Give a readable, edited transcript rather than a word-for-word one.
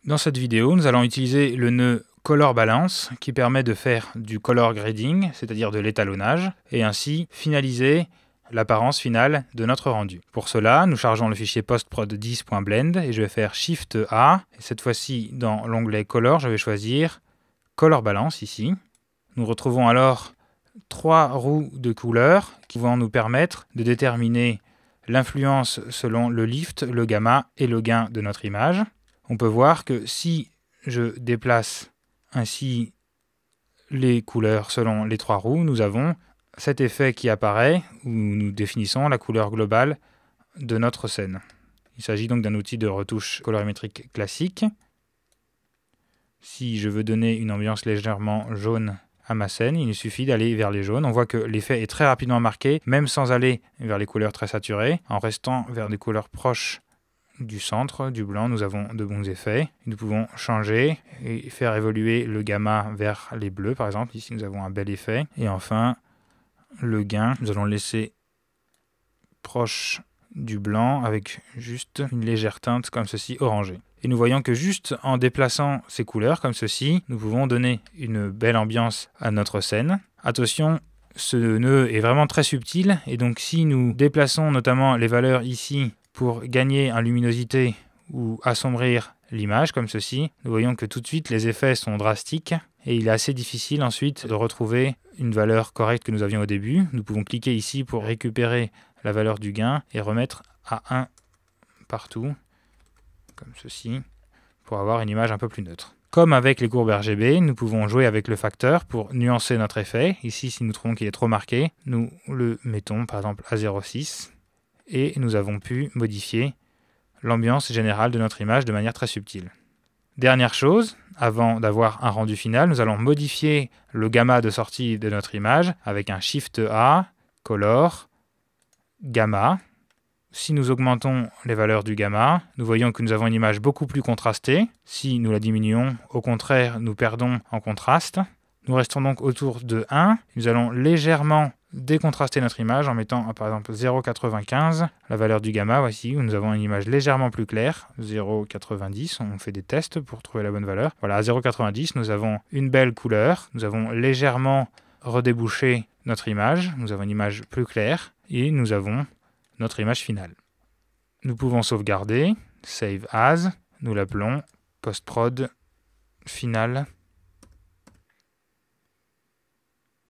Dans cette vidéo, nous allons utiliser le nœud Color Balance qui permet de faire du color grading, c'est-à-dire de l'étalonnage, et ainsi finaliser l'apparence finale de notre rendu. Pour cela, nous chargeons le fichier postprod10.blend et je vais faire Shift A. Et cette fois-ci, dans l'onglet Color, je vais choisir Color Balance ici. Nous retrouvons alors 3 roues de couleurs qui vont nous permettre de déterminer l'influence selon le lift, le gamma et le gain de notre image. On peut voir que si je déplace ainsi les couleurs selon les 3 roues, nous avons cet effet qui apparaît où nous définissons la couleur globale de notre scène. Il s'agit donc d'un outil de retouche colorimétrique classique. Si je veux donner une ambiance légèrement jaune à ma scène, il suffit d'aller vers les jaunes. On voit que l'effet est très rapidement marqué, même sans aller vers les couleurs très saturées. En restant vers des couleurs proches du centre, du blanc, nous avons de bons effets. Nous pouvons changer et faire évoluer le gamma vers les bleus, par exemple. Ici, nous avons un bel effet. Et enfin, le gain, nous allons le laisser proche du blanc avec juste une légère teinte comme ceci, orangée. Et nous voyons que juste en déplaçant ces couleurs comme ceci, nous pouvons donner une belle ambiance à notre scène. Attention, ce nœud est vraiment très subtil et donc si nous déplaçons notamment les valeurs ici pour gagner en luminosité ou assombrir l'image comme ceci, nous voyons que tout de suite les effets sont drastiques et il est assez difficile ensuite de retrouver une valeur correcte que nous avions au début. Nous pouvons cliquer ici pour récupérer la valeur du gain et remettre à 1 partout, comme ceci, pour avoir une image un peu plus neutre. Comme avec les courbes RGB, nous pouvons jouer avec le facteur pour nuancer notre effet. Ici, si nous trouvons qu'il est trop marqué, nous le mettons par exemple à 0,6 et nous avons pu modifier l'ambiance générale de notre image de manière très subtile. Dernière chose, avant d'avoir un rendu final, nous allons modifier le gamma de sortie de notre image avec un Shift A, Color, Gamma. Si nous augmentons les valeurs du gamma, nous voyons que nous avons une image beaucoup plus contrastée. Si nous la diminuons, au contraire, nous perdons en contraste. Nous restons donc autour de 1. Nous allons légèrement décontraster notre image en mettant par exemple 0,95, la valeur du gamma, voici, où nous avons une image légèrement plus claire, 0,90, on fait des tests pour trouver la bonne valeur. Voilà, à 0,90, nous avons une belle couleur, nous avons légèrement redébouché notre image, nous avons une image plus claire, et nous avons notre image finale. Nous pouvons sauvegarder, Save As, nous l'appelons Postprod Final.